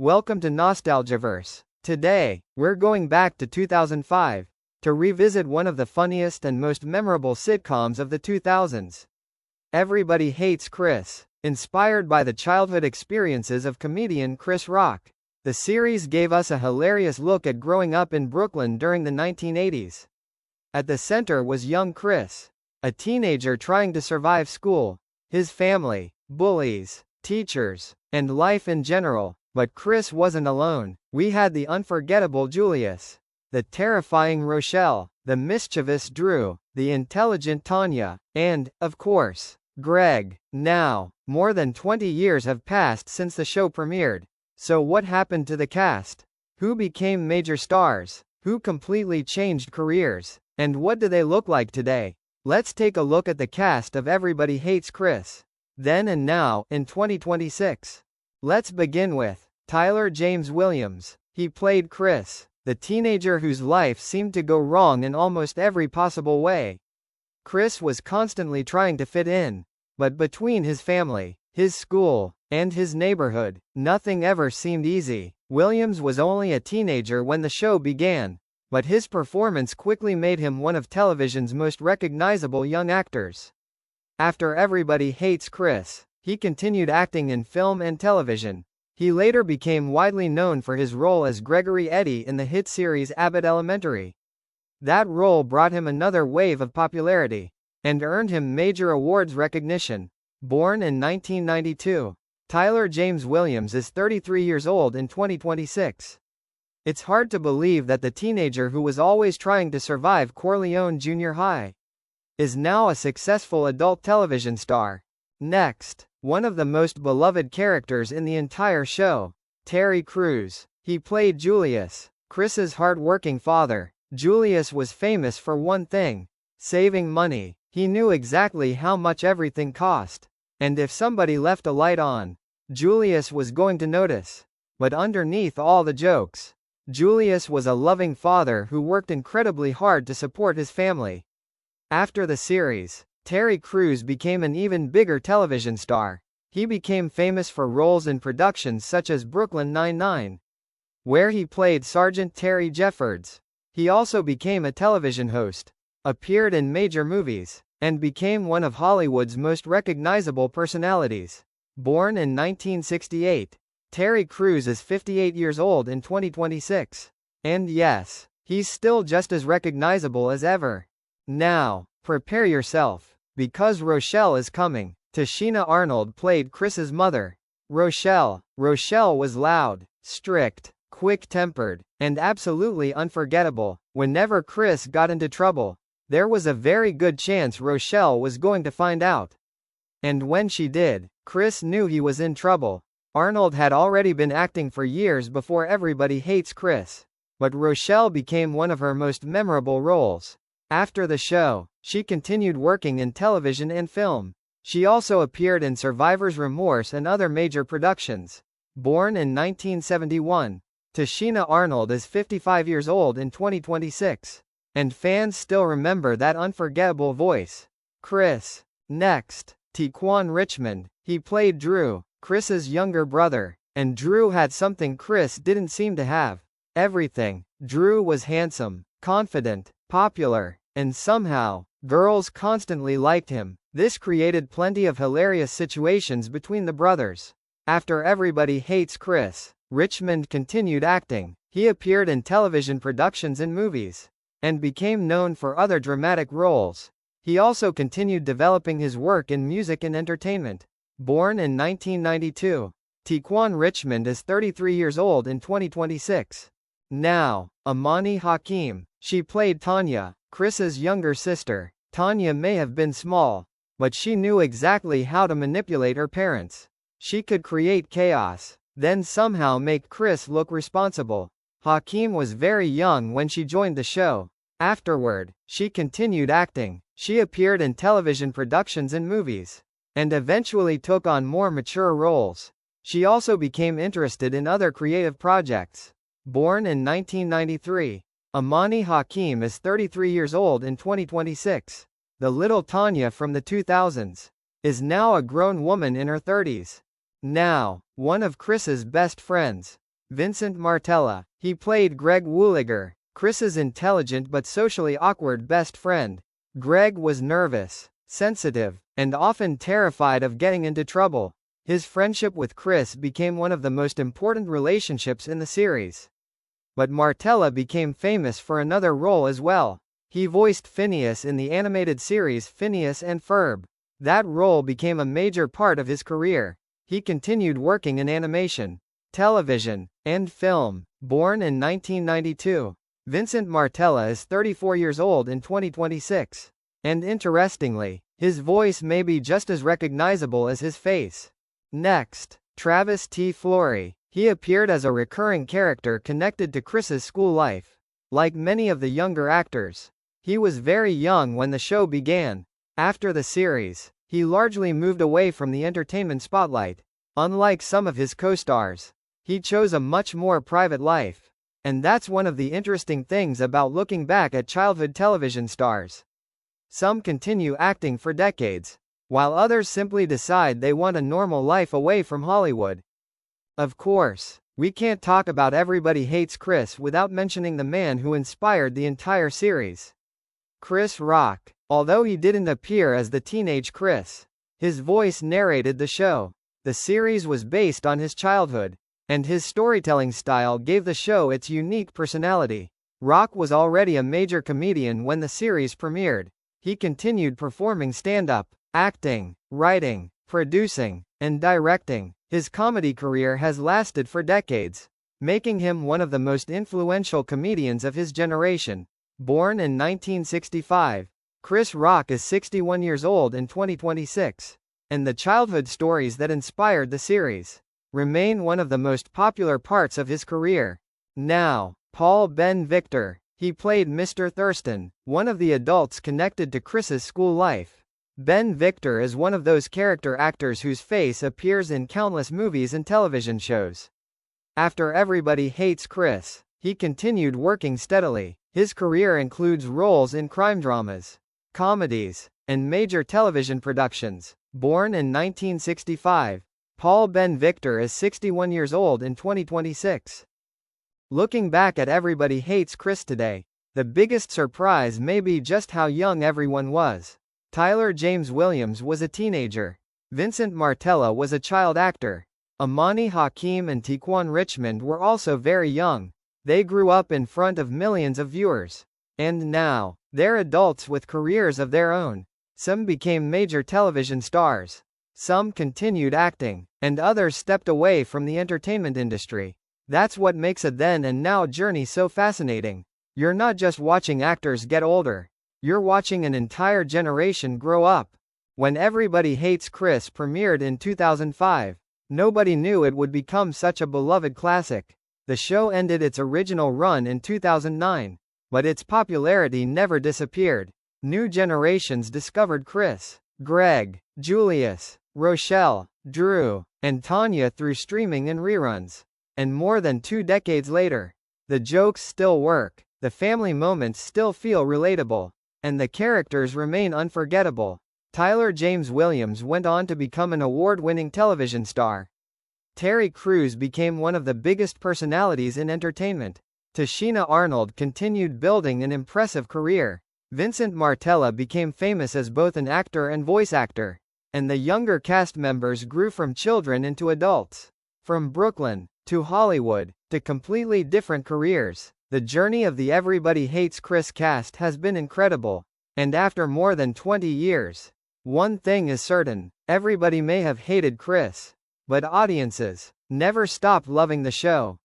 Welcome to Nostalgiaverse. Today, we're going back to 2005 to revisit one of the funniest and most memorable sitcoms of the 2000s. Everybody Hates Chris. Inspired by the childhood experiences of comedian Chris Rock, the series gave us a hilarious look at growing up in Brooklyn during the 1980s. At the center was young Chris, a teenager trying to survive school, his family, bullies, teachers, and life in general. But Chris wasn't alone. We had the unforgettable Julius, the terrifying Rochelle, the mischievous Drew, the intelligent Tanya, and, of course, Greg. Now, more than 20 years have passed since the show premiered. So what happened to the cast? Who became major stars? Who completely changed careers? And what do they look like today? Let's take a look at the cast of Everybody Hates Chris, then and now, in 2026. Let's begin with Tyler James Williams. He played Chris, the teenager whose life seemed to go wrong in almost every possible way. Chris was constantly trying to fit in, but between his family, his school, and his neighborhood, nothing ever seemed easy. Williams was only a teenager when the show began, but his performance quickly made him one of television's most recognizable young actors. After Everybody Hates Chris, he continued acting in film and television. He later became widely known for his role as Gregory Eddy in the hit series Abbott Elementary. That role brought him another wave of popularity, and earned him major awards recognition. Born in 1992, Tyler James Williams is 33 years old in 2026. It's hard to believe that the teenager who was always trying to survive Corleone Junior High is now a successful adult television star. Next, one of the most beloved characters in the entire show, Terry Crews. He played Julius, Chris's hard-working father. Julius was famous for one thing: saving money. He knew exactly how much everything cost, and if somebody left a light on, Julius was going to notice. But underneath all the jokes, Julius was a loving father who worked incredibly hard to support his family. After the series, Terry Crews became an even bigger television star. He became famous for roles in productions such as Brooklyn Nine-Nine, where he played Sergeant Terry Jeffords. He also became a television host, appeared in major movies, and became one of Hollywood's most recognizable personalities. Born in 1968, Terry Crews is 58 years old in 2026. And yes, he's still just as recognizable as ever. Now, prepare yourself, because Rochelle is coming. Tichina Arnold played Chris's mother, Rochelle. Rochelle was loud, strict, quick-tempered, and absolutely unforgettable. Whenever Chris got into trouble, there was a very good chance Rochelle was going to find out. And when she did, Chris knew he was in trouble. Arnold had already been acting for years before Everybody Hates Chris, but Rochelle became one of her most memorable roles. After the show, she continued working in television and film. She also appeared in Survivor's Remorse and other major productions. Born in 1971, Tichina Arnold is 55 years old in 2026, and fans still remember that unforgettable voice. Chris. Next, Tequan Richmond. He played Drew, Chris's younger brother, and Drew had something Chris didn't seem to have: everything. Drew was handsome, confident, popular, and somehow, girls constantly liked him. This created plenty of hilarious situations between the brothers. After Everybody Hates Chris, Richmond continued acting. He appeared in television productions and movies, and became known for other dramatic roles. He also continued developing his work in music and entertainment. Born in 1992, Tequan Richmond is 33 years old in 2026. Now, Imani Hakim. She played Tanya, Chris's younger sister. Tanya may have been small, but she knew exactly how to manipulate her parents. She could create chaos, then somehow make Chris look responsible. Hakim was very young when she joined the show. Afterward, she continued acting. She appeared in television productions and movies, and eventually took on more mature roles. She also became interested in other creative projects. Born in 1993, Imani Hakim is 33 years old in 2026. The little Tanya from the 2000s is now a grown woman in her 30s. Now, one of Chris's best friends, Vincent Martella. He played Greg Wooliger, Chris's intelligent but socially awkward best friend. Greg was nervous, sensitive, and often terrified of getting into trouble. His friendship with Chris became one of the most important relationships in the series. But Martella became famous for another role as well. He voiced Phineas in the animated series Phineas and Ferb. That role became a major part of his career. He continued working in animation, television, and film. Born in 1992, Vincent Martella is 34 years old in 2026. And interestingly, his voice may be just as recognizable as his face. Next, Travis T. Flory. He appeared as a recurring character connected to Chris's school life. Like many of the younger actors, he was very young when the show began. After the series, he largely moved away from the entertainment spotlight. Unlike some of his co-stars, he chose a much more private life. And that's one of the interesting things about looking back at childhood television stars. Some continue acting for decades, while others simply decide they want a normal life away from Hollywood. Of course, we can't talk about Everybody Hates Chris without mentioning the man who inspired the entire series. Chris Rock. Although he didn't appear as the teenage Chris, his voice narrated the show. The series was based on his childhood, and his storytelling style gave the show its unique personality. Rock was already a major comedian when the series premiered. He continued performing stand-up, acting, writing, producing, and directing. His comedy career has lasted for decades, making him one of the most influential comedians of his generation. Born in 1965, Chris Rock is 61 years old in 2026, and the childhood stories that inspired the series remain one of the most popular parts of his career. Now, Paul Ben Victor. He played Mr. Thurston, one of the adults connected to Chris's school life. Ben Victor is one of those character actors whose face appears in countless movies and television shows. After Everybody Hates Chris, he continued working steadily. His career includes roles in crime dramas, comedies, and major television productions. Born in 1965, Paul Ben Victor is 61 years old in 2026. Looking back at Everybody Hates Chris today, the biggest surprise may be just how young everyone was. Tyler James Williams was a teenager. Vincent Martella was a child actor. Imani, Hakim, and Tequan Richmond were also very young. They grew up in front of millions of viewers. And now, they're adults with careers of their own. Some became major television stars. Some continued acting, and others stepped away from the entertainment industry. That's what makes a then and now journey so fascinating. You're not just watching actors get older. You're watching an entire generation grow up. When Everybody Hates Chris premiered in 2005, nobody knew it would become such a beloved classic. The show ended its original run in 2009, but its popularity never disappeared. New generations discovered Chris, Greg, Julius, Rochelle, Drew, and Tanya through streaming and reruns. And more than 2 decades later, the jokes still work, the family moments still feel relatable, and the characters remain unforgettable. Tyler James Williams went on to become an award-winning television star. Terry Crews became one of the biggest personalities in entertainment. Tichina Arnold continued building an impressive career. Vincent Martella became famous as both an actor and voice actor. And the younger cast members grew from children into adults. From Brooklyn to Hollywood to completely different careers, the journey of the Everybody Hates Chris cast has been incredible. And after more than 20 years, one thing is certain: everybody may have hated Chris, but audiences never stopped loving the show.